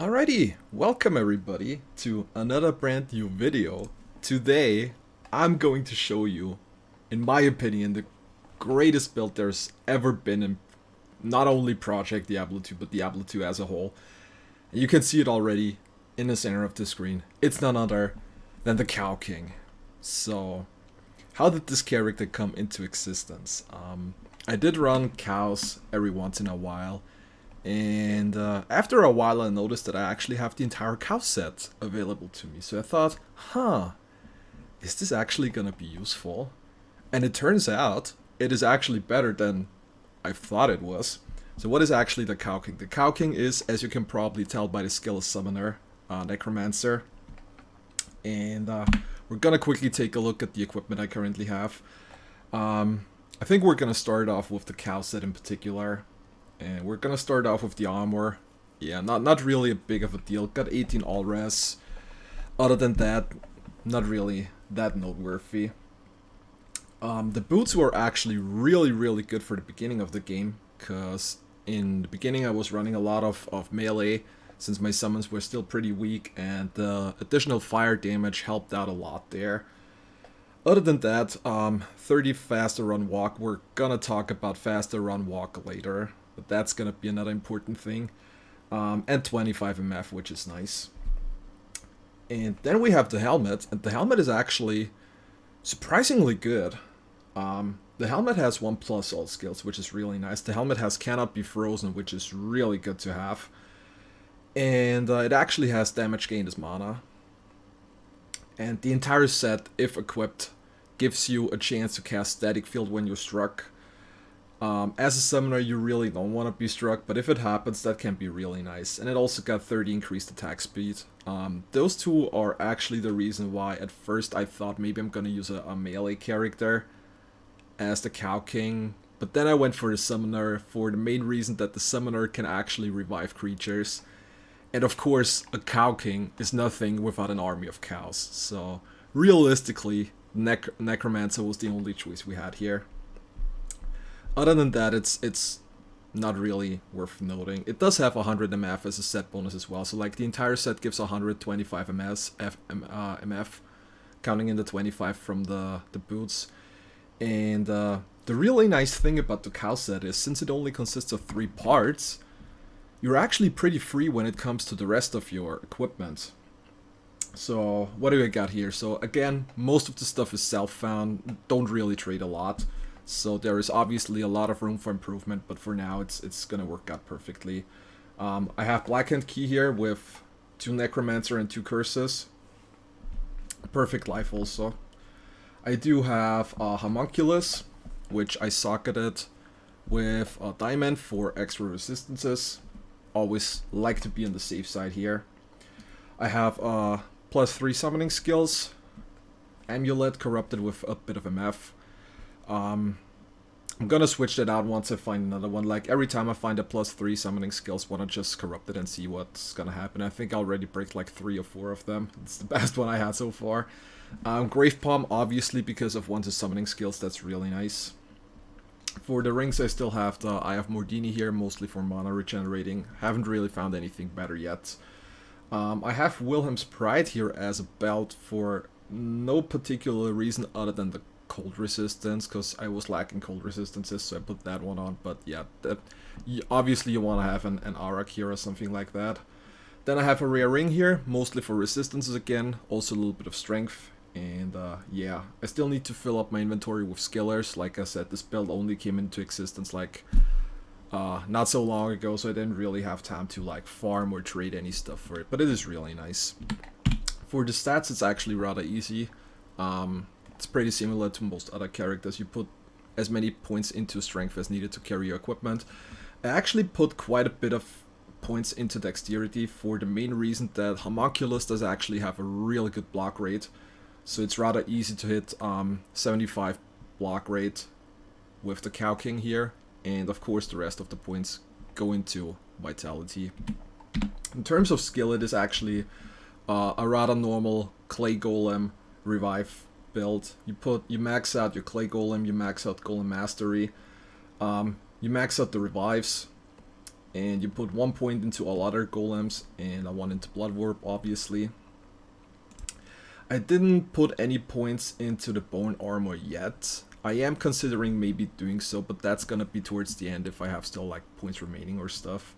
Alrighty, welcome everybody to another brand new video. Today, I'm going to show you, in my opinion, the greatest build there's ever been in not only Project Diablo 2, but Diablo 2 as a whole. And you can see it already in the center of the screen. It's none other than the Cow King. So, how did this character come into existence? I did run cows every once in a while. And after a while I noticed that I actually have the entire cow set available to me. So I thought, is this actually gonna be useful? And it turns out it is actually better than I thought it was. So what is actually the Cow King? The Cow King is, as you can probably tell by the skill of Summoner, Necromancer. And we're gonna quickly take a look at the equipment I currently have. I think we're gonna start off with the cow set in particular. And we're gonna start off with the armor. Yeah, not really a big of a deal. Got 18 all res. Other than that, not really that noteworthy. The boots were actually really good for the beginning of the game, because in the beginning I was running a lot of melee, since my summons were still pretty weak, and the additional fire damage helped out a lot there. Other than that, 30 faster run walk. We're gonna talk about faster run walk later, but that's gonna be another important thing. And 25 MF, which is nice. And then we have the helmet, and the helmet is actually surprisingly good. The helmet has 1+ all skills, which is really nice. The helmet has cannot be frozen, which is really good to have. And it actually has damage gained as mana. And the entire set, if equipped, gives you a chance to cast Static Field when you're struck. As a summoner, you really don't want to be struck, but if it happens, that can be really nice. And it also got 30 increased attack speed. Those two are actually the reason why at first I thought maybe I'm going to use a melee character as the Cow King. But then I went for the summoner for the main reason that the summoner can actually revive creatures. And of course, a Cow King is nothing without an army of cows. So realistically, Necromancer was the only choice we had here. Other than that, it's not really worth noting. It does have 100 MF as a set bonus as well. So like the entire set gives 125 MF, counting in the 25 from the boots. And the really nice thing about the cow set is, since it only consists of 3 parts, you're actually pretty free when it comes to the rest of your equipment. So what do I got here? So again, most of the stuff is self-found, don't really trade a lot. So there is obviously a lot of room for improvement, but for now it's gonna work out perfectly. I have Blackhand Key here with 2 Necromancer and 2 Curses. Perfect life also. I do have Homunculus, which I socketed with a Diamond for extra resistances. Always like to be on the safe side here. I have +3 summoning skills. Amulet corrupted with a bit of MF. I'm gonna switch that out once I find another one. Like every time I find a +3 summoning skills, wanna just corrupt it and see what's gonna happen. I think I already break like 3 or 4 of them. It's the best one I had so far. Grave Palm, obviously, because of one's summoning skills, that's really nice. For the rings, I still have the Eye of Mordini here, mostly for mana regenerating. Haven't really found anything better yet. I have Wilhelm's Pride here as a belt for no particular reason other than the cold resistance, because I was lacking cold resistances, so I put that one on. But yeah, obviously you want to have an Arak here or something like that. Then I have a rare ring here, mostly for resistances again, also a little bit of strength. And yeah, I still need to fill up my inventory with skillers. Like I said, this build only came into existence like not so long ago, so I didn't really have time to like farm or trade any stuff for it, but it is really nice. For the stats, it's actually rather easy. It's pretty similar to most other characters. You put as many points into strength as needed to carry your equipment. I actually put quite a bit of points into dexterity for the main reason that Homunculus does actually have a really good block rate. So it's rather easy to hit 75 block rate with the Cow King here. And of course the rest of the points go into Vitality. In terms of skill, it is actually a rather normal Clay Golem revive build. You max out your Clay Golem, you max out Golem Mastery, you max out the revives, and you put 1 point into all other golems, and 1 into Blood Warp, obviously. I didn't put any points into the Bone Armor yet. I am considering maybe doing so, but that's gonna be towards the end if I have still like points remaining or stuff.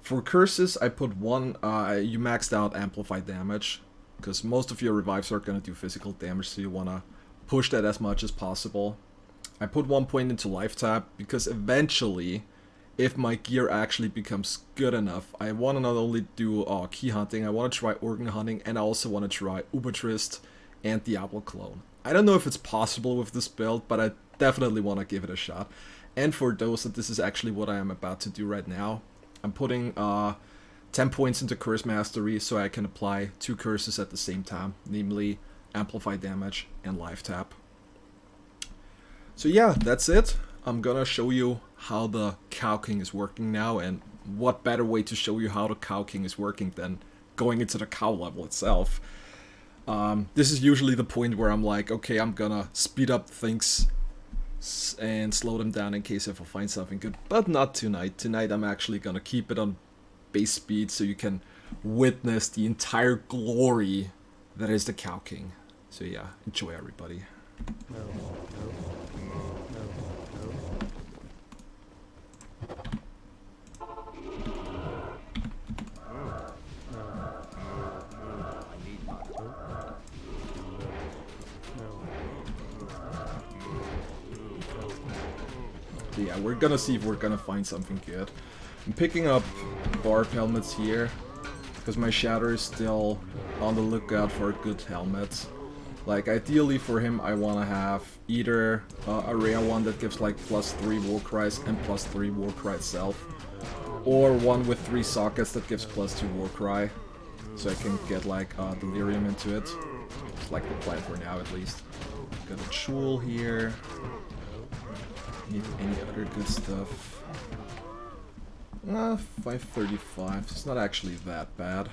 For curses, I put 1, you maxed out Amplify damage, because most of your revives are gonna do physical damage, so you wanna push that as much as possible. I put 1 point into Life Tap, because eventually, if my gear actually becomes good enough, I want to not only do key hunting, I want to try organ hunting, and I also want to try Trist and Diablo clone. I don't know if it's possible with this build, but I definitely want to give it a shot. And for those that this is actually what I am about to do right now, I'm putting 10 points into Curse Mastery so I can apply 2 curses at the same time, namely Amplify Damage and Life Tap. So yeah, that's it. I'm gonna show you how the Cow King is working now, and what better way to show you how the Cow King is working than going into the cow level itself. This is usually the point where I'm like, okay, I'm gonna speed up things and slow them down in case if I find something good, but not tonight. Tonight I'm actually gonna keep it on base speed so you can witness the entire glory that is the Cow King. So yeah, enjoy everybody. Yeah, we're gonna see if we're gonna find something good. I'm picking up barb helmets here, because my shadow is still on the lookout for good helmets. Like, ideally for him, I want to have either a rare one that gives like +3 Warcries and +3 Warcry itself, or one with 3 sockets that gives +2 Warcry, so I can get like Delirium into it. It's like the plan for now, at least. Got a Jewel here. Need any other good stuff? 535. It's not actually that bad.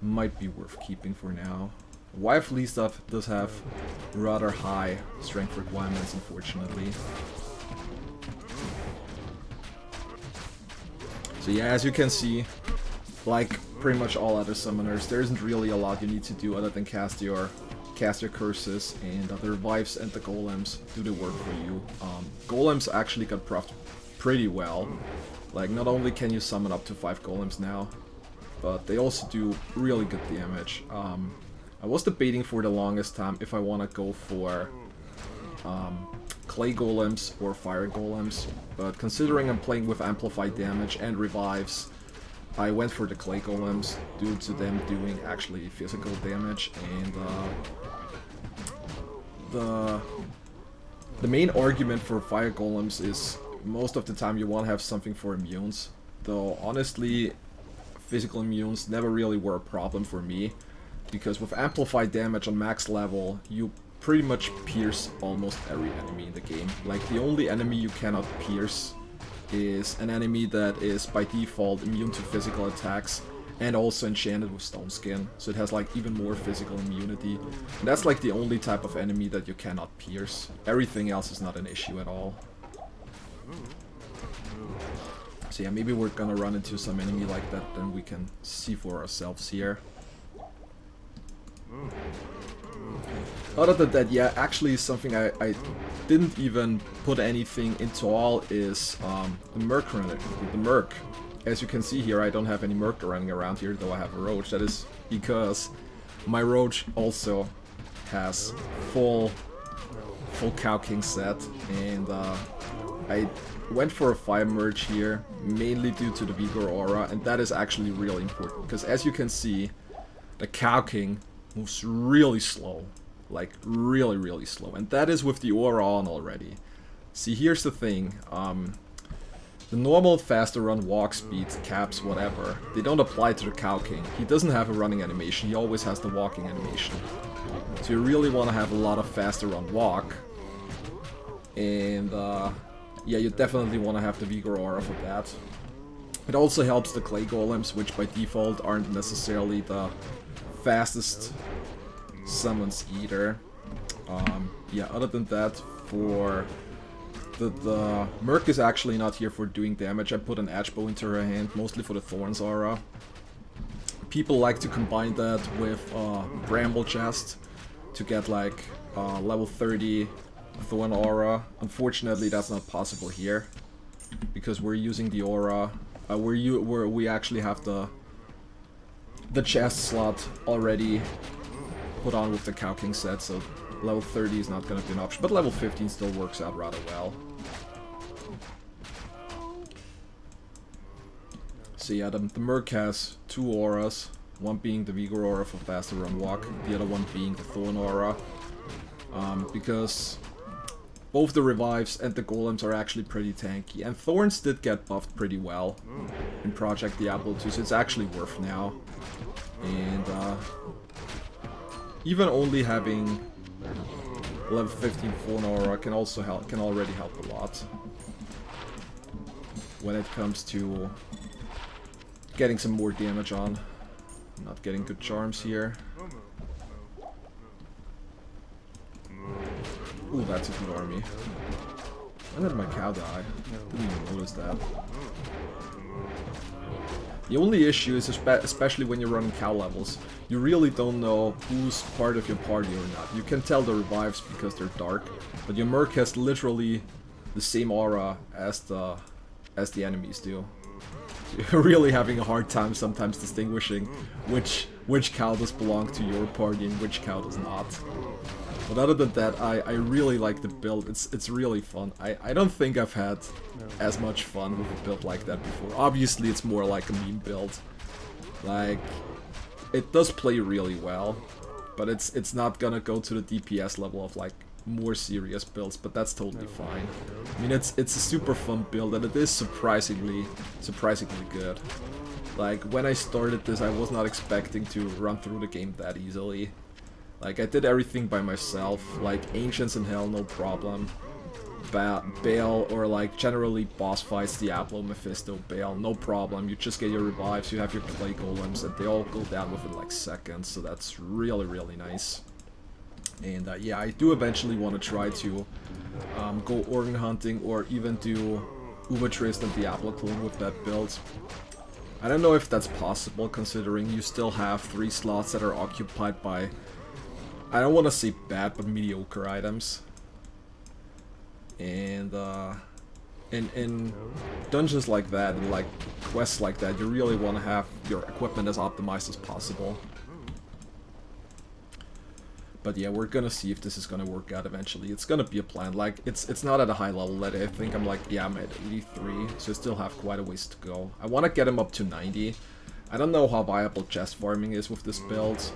Might be worth keeping for now. Wife Lee stuff does have rather high strength requirements, unfortunately. So yeah, as you can see, like pretty much all other summoners, there isn't really a lot you need to do other than cast your curses, and the revives and the golems do the work for you. Golems actually got buffed pretty well. Like, not only can you summon up to 5 golems now, but they also do really good damage. I was debating for the longest time if I want to go for clay golems or fire golems, but considering I'm playing with amplified damage and revives, I went for the clay golems due to them doing actually physical damage, and the main argument for fire golems is most of the time you want to have something for immunes, though honestly physical immunes never really were a problem for me, because with amplified damage on max level you pretty much pierce almost every enemy in the game. Like, the only enemy you cannot pierce is an enemy that is by default immune to physical attacks and also enchanted with stone skin, so it has like even more physical immunity. And that's like the only type of enemy that you cannot pierce. Everything else is not an issue at all. So yeah, maybe we're gonna run into some enemy like that, then we can see for ourselves here. Other than that, yeah, actually something I didn't even put anything into all is the Merc runner, the Merc. As you can see here, I don't have any Merc running around here, though I have a Roach. That is because my Roach also has full Cow King set, and I went for a fire merge here, mainly due to the Vigor Aura, and that is actually really important, because as you can see, the Cow King moves really slow. Like, really slow, and that is with the aura on already. See, here's the thing, the normal faster run walk speeds, caps, whatever, they don't apply to the Cow King. He doesn't have a running animation, he always has the walking animation. So you really want to have a lot of faster run walk, and yeah, you definitely want to have the Vigor Aura for that. It also helps the clay golems, which by default aren't necessarily the fastest summons either. Yeah, other than that, for the Merc is actually not here for doing damage. I put an edge bow into her hand, mostly for the Thorns aura. People like to combine that with Bramble Chest to get like level 30 Thorn aura. Unfortunately, that's not possible here because we're using the aura. We actually have the chest slot already put on with the Cow King set, so level 30 is not going to be an option, but level 15 still works out rather well. So yeah, the Merc has 2 auras, one being the Vigor aura for faster run walk, the other one being the Thorn aura, because both the revives and the golems are actually pretty tanky, and Thorns did get buffed pretty well in Project Diablo 2, so it's actually worth now. And even only having level 15 Thorn aura can already help a lot when it comes to getting some more damage on. Not getting good charms here. Ooh, that's a good army. When did my cow die? Didn't even notice that. The only issue is, especially when you're running cow levels, you really don't know who's part of your party or not. You can tell the revives because they're dark, but your Merc has literally the same aura as the enemies do. So you're really having a hard time sometimes distinguishing which cow does belong to your party and which cow does not. But other than that, I really like the build. It's really fun. I don't think I've had as much fun with a build like that before. Obviously, it's more like a meme build. Like, it does play really well, but it's not gonna go to the DPS level of like more serious builds. But that's totally fine. I mean, it's a super fun build, and it is surprisingly good. Like, when I started this, I was not expecting to run through the game that easily. Like, I did everything by myself, like Ancients in Hell, no problem. Baal, or like generally boss fights, Diablo, Mephisto, Baal, no problem. You just get your revives, you have your clay golems, and they all go down within like seconds, so that's really nice. And yeah, I do eventually want to try to go organ hunting, or even do Trist and Diablo clone with that build. I don't know if that's possible, considering you still have 3 slots that are occupied by, I don't want to say bad, but mediocre items. And in dungeons like that, and like quests like that, you really want to have your equipment as optimized as possible. But yeah, we're gonna see if this is gonna work out eventually. It's gonna be a plan. Like, it's not at a high level yet. I think I'm like, yeah, I'm at 83, so I still have quite a ways to go. I want to get him up to 90. I don't know how viable chest farming is with this build.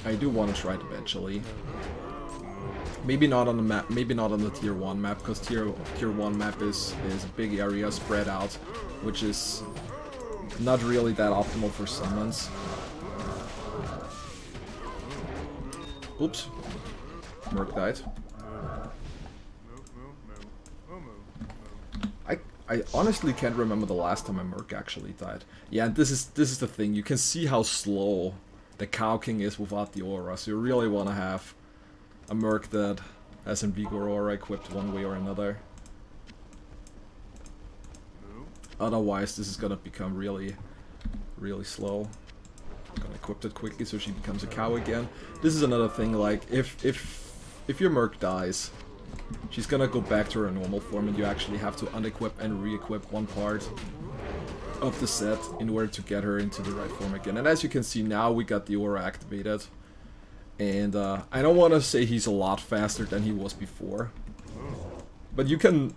I do want to try it eventually. Maybe not on the map, maybe not on the tier 1 map, because tier 1 map is a big area spread out, which is not really that optimal for summons. Oops. Merc died. I honestly can't remember the last time a Merc actually died. Yeah, and this is the thing. You can see how slow the Cow King is without the aura, so you really want to have a Merc that has a Vigor aura equipped one way or another. Otherwise, this is gonna become really slow. I'm gonna equip it quickly so she becomes a cow again. This is another thing, like, if your Merc dies, she's gonna go back to her normal form, and you actually have to unequip and re-equip one part of the set in order to get her into the right form again. And as you can see now, we got the aura activated. And I don't want to say he's a lot faster than he was before, but you can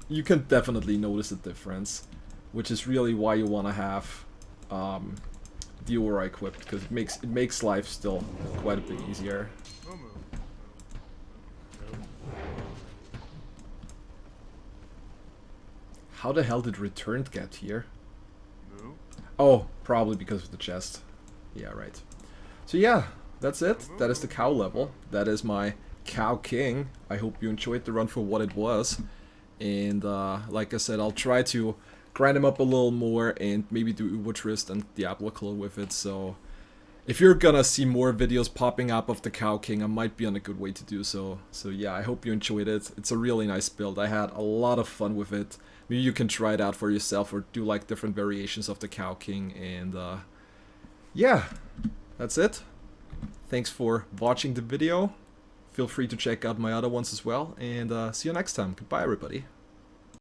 definitely notice a difference, which is really why you want to have the aura equipped, because it makes life still quite a bit easier. How the hell did Returned get here? Oh, probably because of the chest. Yeah, right. So yeah, that's it. That is the cow level. That is my Cow King. I hope you enjoyed the run for what it was. And like I said, I'll try to grind him up a little more and maybe do Trist and Diablo clone with it. So if you're gonna see more videos popping up of the Cow King, I might be on a good way to do so. So yeah, I hope you enjoyed it. It's a really nice build. I had a lot of fun with it. Maybe you can try it out for yourself or do like different variations of the Cow King. And yeah, that's it. Thanks for watching the video. Feel free to check out my other ones as well. And see you next time. Goodbye, everybody.